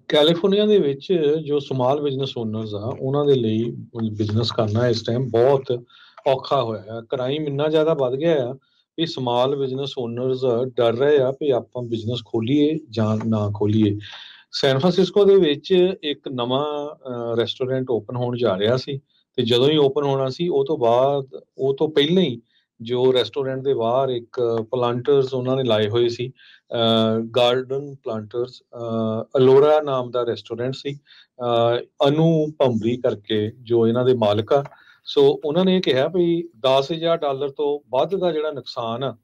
California ਦੇ ਵਿੱਚ ਜੋ ਸਮਾਲ ਬਿਜ਼ਨਸ ਓਨਰਸ ਆ ਉਹਨਾਂ ਦੇ ਲਈ ਬਿਜ਼ਨਸ ਕਰਨਾ ਇਸ ਟਾਈਮ ਬਹੁਤ ਔਖਾ ਹੋਇਆ ਹੈ। ਕ੍ਰਾਈਮ ਇੰਨਾ ਜ਼ਿਆਦਾ ਵੱਧ ਗਿਆ ਆ ਵੀ ਸਮਾਲ ਬਿਜ਼ਨਸ ਓਨਰਸ ਡਰ ਰਹੇ ਆ ਵੀ ਆਪਾਂ ਬਿਜ਼ਨਸ ਖੋਲੀਏ ਜਾਂ ਨਾ ਖੋਲੀਏ। ਸੈਨ ਫਰਾਂਸਿਸਕੋ ਦੇ ਵਿੱਚ ਇੱਕ ਨਵਾਂ ਰੈਸਟੋਰੈਂਟ ਓਪਨ ਹੋਣ ਜਾ ਰਿਹਾ ਸੀ ਤੇ ਜਦੋਂ ਹੀ ਓਪਨ ਹੋਣਾ ਸੀ ਉਹ ਤੋਂ ਬਾਅਦ ਉਹ ਤੋਂ ਪਹਿਲਾਂ ਹੀ ਜੋ ਰੈਸਟੋਰੈਂਟ ਦੇ ਬਾਹਰ ਇੱਕ ਪਲਾਂਟਰਸ ਉਹਨਾਂ ਨੇ ਲਾਏ ਹੋਏ ਸੀ, ਗਾਰਡਨ ਪਲਾਂਟਰਸ, ਅਲੋਰਾ ਨਾਮ ਦਾ ਰੈਸਟੋਰੈਂਟ ਸੀ। ਅਨੂ ਭੰਬਰੀ ਕਰਕੇ ਜੋ ਇਹਨਾਂ ਦੇ ਮਾਲਕ ਆ, ਸੋ ਉਹਨਾਂ ਨੇ ਇਹ ਕਿਹਾ ਵੀ $10,000 ਤੋਂ ਵੱਧ ਦਾ ਜਿਹੜਾ ਨੁਕਸਾਨ ਆ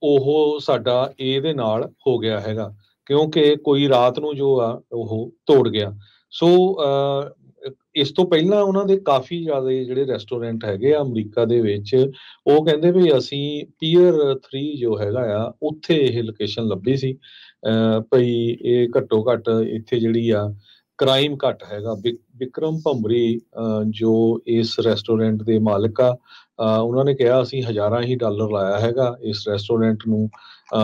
ਉਹ ਸਾਡਾ ਇਹਦੇ ਨਾਲ ਹੋ ਗਿਆ ਹੈਗਾ, ਕਿਉਂਕਿ ਕੋਈ ਰਾਤ ਨੂੰ ਜੋ ਆ ਉਹ ਤੋੜ ਗਿਆ। ਸੋ ਇਸ ਤੋਂ ਪਹਿਲਾਂ ਉਹਨਾਂ ਦੇ ਕਾਫੀ ਜ਼ਿਆਦਾ ਜਿਹੜੇ ਰੈਸਟੋਰੈਂਟ ਹੈਗੇ ਆ ਅਮਰੀਕਾ ਦੇ ਵਿੱਚ, ਉਹ ਕਹਿੰਦੇ ਵੀ ਅਸੀਂ ਪੀਅਰ 3 ਜੋ ਹੈਗਾ ਆ ਉੱਥੇ ਇਹ ਲੋਕੇਸ਼ਨ ਲੱਭੀ ਸੀ। ਭਈ ਇਹ ਘੱਟੋ ਘੱਟ ਇੱਥੇ ਜਿਹੜੀ ਆ ਕ੍ਰਾਈਮ ਘੱਟ ਹੈਗਾ। ਵਿਕਰਮ ਭੰਬਰੀ ਜੋ ਇਸ ਰੈਸਟੋਰੈਂਟ ਦੇ ਮਾਲਕ ਆ, ਉਹਨਾਂ ਨੇ ਕਿਹਾ ਅਸੀਂ ਹਜ਼ਾਰਾਂ ਹੀ ਡਾਲਰ ਲਾਇਆ ਹੈਗਾ ਇਸ ਰੈਸਟੋਰੈਂਟ ਨੂੰ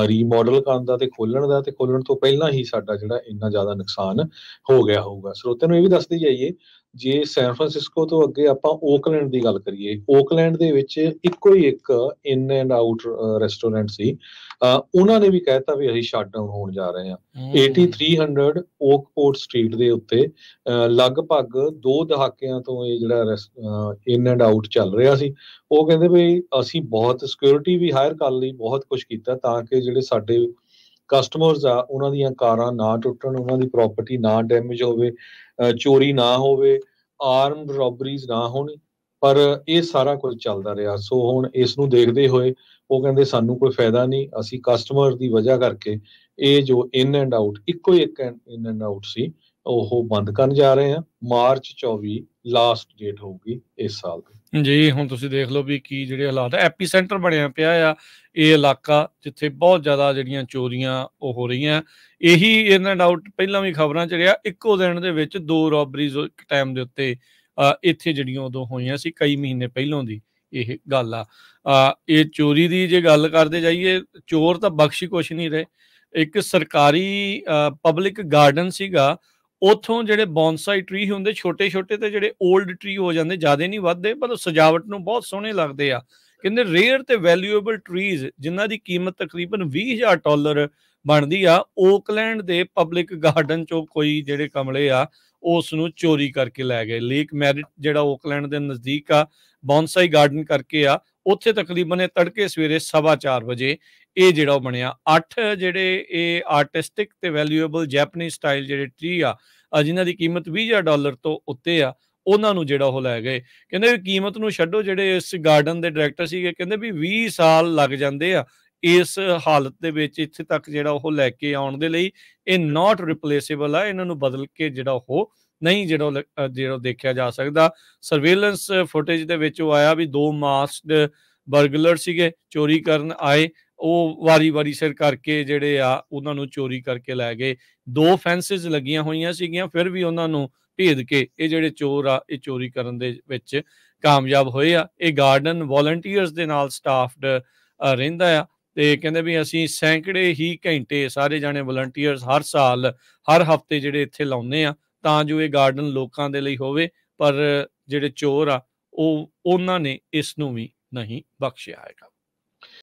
ਰੀਮਾਡਲ ਕਰਨ ਦਾ ਤੇ ਖੋਲਣ ਦਾ, ਤੇ ਖੋਲਣ ਤੋਂ ਪਹਿਲਾਂ ਹੀ ਸਾਡਾ ਜਿਹੜਾ ਇੰਨਾ ਜ਼ਿਆਦਾ ਨੁਕਸਾਨ ਹੋ ਗਿਆ ਹੋਊਗਾ। ਸਰੋਤਿਆਂ ਨੂੰ ਇਹ ਵੀ ਦੱਸਦੇ ਜਾਈਏ, ਜੇ ਸੈਨ ਫਰਾਂਸਿਸਕੋ ਤੋਂ ਅੱਗੇ ਆਪਾਂ ਓਕਲੈਂਡ ਦੀ ਗੱਲ ਕਰੀਏ, ਓਕਲੈਂਡ ਦੇ ਵਿੱਚ ਇੱਕੋ ਹੀ ਇੱਕ ਇਨ ਐਂਡ ਆਊਟ ਰੈਸਟੋਰੈਂਟ ਸੀ। ਉਹਨਾਂ ਨੇ ਵੀ ਕਹਿਤਾ ਵੀ ਅਸੀਂ ਸ਼ਟ ਡਾਊਨ ਹੋਣ ਜਾ ਰਹੇ ਹਾਂ। 8300 ਓਕਪੋਰਟ ਸਟਰੀਟ ਦੇ ਉੱਤੇ ਲਗਭਗ 2 ਦਹਾਕਿਆਂ ਤੋਂ ਇਹ ਜਿਹੜਾ ਇਨ ਐਂਡ ਆਊਟ ਚੱਲ ਰਿਹਾ ਸੀ। ਉਹ ਕਹਿੰਦੇ ਵੀ ਅਸੀਂ ਬਹੁਤ ਸਿਕਿਉਰਿਟੀ ਵੀ ਹਾਇਰ ਕਰ ਲਈ, ਬਹੁਤ ਕੁਝ ਕੀਤਾ ਤਾਂ ਕਿ ਜਿਹੜੇ ਸਾਡੇ ਕਸਟਮਰਸ ਆ ਉਹਨਾਂ ਦੀਆਂ ਕਾਰਾਂ ਨਾ ਟੁੱਟਣ, ਉਹਨਾਂ ਦੀ ਪ੍ਰਾਪਰਟੀ ਨਾ ਡੈਮੇਜ ਹੋਵੇ, ਚੋਰੀ ਨਾ ਹੋਵੇ, ਆਰਮਡ ਰੋਬਰੀਜ਼ ਨਾ ਹੋਣ। ਪਰ ਇਹ ਸਾਰਾ ਕੁਝ ਚੱਲਦਾ ਰਿਹਾ। ਸੋ ਹੁਣ ਇਸ ਨੂੰ ਦੇਖਦੇ ਹੋਏ ਉਹ ਕਹਿੰਦੇ ਸਾਨੂੰ ਕੋਈ ਫਾਇਦਾ ਨਹੀਂ, ਅਸੀਂ ਕਸਟਮਰ ਦੀ ਵਜ੍ਹਾ ਕਰਕੇ ਇਹ ਜੋ ਇਨ ਐਂਡ ਆਊਟ ਇੱਕੋ ਹੀ ਇੱਕ ਇਨ ਐਂਡ ਆਊਟ ਸੀ ਉਹ ਬੰਦ ਕਰਨ ਜਾ ਰਹੇ ਆ। ਮਾਰਚ 24 ਲਾਸਟ ਡੇਟ ਹੋਊਗੀ ਇਸ ਸਾਲ ਦੀ। ਜੀ ਹੁਣ ਤੁਸੀਂ ਦੇਖ ਲਓ ਵੀ ਕੀ ਜਿਹੜੇ ਹਾਲਾਤ ਹੈ, ਐਪੀ ਸੈਂਟਰ ਬਣਿਆ ਪਿਆ ਆ ਇਹ ਇਲਾਕਾ, ਜਿੱਥੇ ਬਹੁਤ ਜ਼ਿਆਦਾ ਜਿਹੜੀਆਂ ਚੋਰੀਆਂ ਉਹ ਹੋ ਰਹੀਆਂ। ਇਹੀ ਇਨ ਐਂਡ ਆਊਟ ਪਹਿਲਾਂ ਵੀ ਖਬਰਾਂ 'ਚ ਰਿਹਾ, ਇੱਕੋ ਦਿਨ ਦੇ ਵਿੱਚ 2 ਰੋਬਰੀਜ਼ ਇੱਕ ਟਾਈਮ ਦੇ ਉੱਤੇ ਇੱਥੇ ਜਿਹੜੀਆਂ ਉਦੋਂ ਹੋਈਆਂ ਸੀ, ਕਈ ਮਹੀਨੇ ਪਹਿਲੋਂ ਦੀ ਇਹ ਗੱਲ ਆ। ਇਹ ਚੋਰੀ ਦੀ ਜੇ ਗੱਲ ਕਰਦੇ ਜਾਈਏ, ਚੋਰ ਤਾਂ ਬਖਸ਼ ਹੀ ਕੁਛ ਨਹੀਂ ਰਹੇ। ਇੱਕ ਸਰਕਾਰੀ ਪਬਲਿਕ ਗਾਰਡਨ ਸੀਗਾ, ਉੱਥੋਂ ਜਿਹੜੇ ਬੌਨਸਾਈ ਟਰੀ ਹੁੰਦੇ ਛੋਟੇ ਛੋਟੇ ਤੇ ਜਿਹੜੇ ਓਲਡ ਟਰੀ ਹੋ ਜਾਂਦੇ, ਜ਼ਿਆਦਾ ਨਹੀਂ ਵੱਧਦੇ ਪਰ ਸਜਾਵਟ ਨੂੰ ਬਹੁਤ ਸੋਹਣੇ ਲੱਗਦੇ ਆ। ਕਹਿੰਦੇ ਰੇਅਰ ਤੇ ਵੈਲਿਊਏਬਲ ਟਰੀਜ਼ ਜਿਨ੍ਹਾਂ ਦੀ ਕੀਮਤ ਤਕਰੀਬਨ $20,000 ਬਣਦੀ ਆ, ਓਕਲੈਂਡ ਦੇ ਪਬਲਿਕ ਗਾਰਡਨ ਚੋਂ ਕੋਈ ਜਿਹੜੇ ਕਮਲੇ ਆ ਉਸ ਨੂੰ ਚੋਰੀ ਕਰਕੇ ਲੈ ਗਏ। ਲੇਕ ਮੈਰਿਟ ਜਿਹੜਾ ਓਕਲੈਂਡ ਦੇ ਨਜ਼ਦੀਕ ਆ, ਬੌਨਸਾਈ ਗਾਰਡਨ ਕਰਕੇ ਆ, ਉੱਥੇ ਤਕਰੀਬਨ ਇਹ ਤੜਕੇ ਸਵੇਰੇ 4:15 ਵਜੇ ਇਹ ਜਿਹੜਾ ਉਹ ਬਣਿਆ। 8 ਜਿਹੜੇ ਇਹ ਆਰਟਿਸਟਿਕ ਤੇ ਵੈਲਿਊਏਬਲ ਜੈਪਨੀਜ਼ ਸਟਾਈਲ ਜਿਹੜੇ ਟਰੀ ਆ ਜਿਨ੍ਹਾਂ ਦੀ ਕੀਮਤ $20,000 ਤੋਂ ਉੱਤੇ ਆ, ਉਹਨਾਂ ਨੂੰ ਜਿਹੜਾ ਉਹ ਲੈ ਗਏ। ਕਹਿੰਦੇ ਵੀ ਕੀਮਤ ਨੂੰ ਛੱਡੋ, ਜਿਹੜੇ ਇਸ ਗਾਰਡਨ ਦੇ ਡਾਇਰੈਕਟਰ ਸੀਗੇ ਕਹਿੰਦੇ ਵੀ 20 ਸਾਲ ਲੱਗ ਜਾਂਦੇ ਆ ਇਸ ਹਾਲਤ ਦੇ ਵਿੱਚ ਇੱਥੇ ਤੱਕ ਜਿਹੜਾ ਉਹ ਲੈ ਕੇ ਆਉਣ ਦੇ ਲਈ। ਇਹ ਨਾਟ ਰਿਪਲੇਸੇਬਲ ਆ, ਇਹਨਾਂ ਨੂੰ ਬਦਲ ਕੇ ਜਿਹੜਾ ਉਹ ਨਹੀਂ ਜਿਹੜਾ ਦੇਖਿਆ ਜਾ ਸਕਦਾ। ਸਰਵੇਲੈਂਸ ਫੁਟੇਜ ਦੇ ਵਿੱਚ ਉਹ ਆਇਆ ਵੀ 2 ਮਾਸਕਡ ਬਰਗਲਰ ਸੀਗੇ, ਚੋਰੀ ਕਰਨ ਆਏ, ਉਹ ਵਾਰੀ ਸਿਰ ਕਰਕੇ ਜਿਹੜੇ ਆ ਉਹਨਾਂ ਨੂੰ ਚੋਰੀ ਕਰਕੇ ਲੈ ਗਏ। 2 ਫੈਂਸਿਸ ਲੱਗੀਆਂ ਹੋਈਆਂ ਸੀਗੀਆਂ, ਫਿਰ ਵੀ ਉਹਨਾਂ ਨੂੰ ਭੇਦ ਕੇ ਇਹ ਜਿਹੜੇ ਚੋਰ ਆ ਇਹ ਚੋਰੀ ਕਰਨ ਦੇ ਵਿੱਚ ਕਾਮਯਾਬ ਹੋਏ ਆ। ਇਹ ਗਾਰਡਨ ਵੋਲੰਟੀਅਰਸ ਦੇ ਨਾਲ ਸਟਾਫਡ ਰਹਿੰਦਾ ਆ ਤੇ ਕਹਿੰਦੇ ਵੀ ਅਸੀਂ ਸੈਂਕੜੇ ਹੀ ਘੰਟੇ ਸਾਰੇ ਜਾਣੇ ਵੋਲੰਟੀਅਰਸ ਹਰ ਸਾਲ ਹਰ ਹਫ਼ਤੇ ਜਿਹੜੇ ਇੱਥੇ ਲਾਉਂਦੇ ਆ ਤਾਂ ਜੋ ਇਹ ਗਾਰਡਨ ਲੋਕਾਂ ਦੇ ਲਈ ਹੋਵੇ। ਪਰ ਜਿਹੜੇ ਚੋਰ ਆ ਉਹਨਾਂ ਨੇ ਇਸ ਨੂੰ ਵੀ ਨਹੀਂ ਬਖਸ਼ਿਆ ਹੈਗਾ।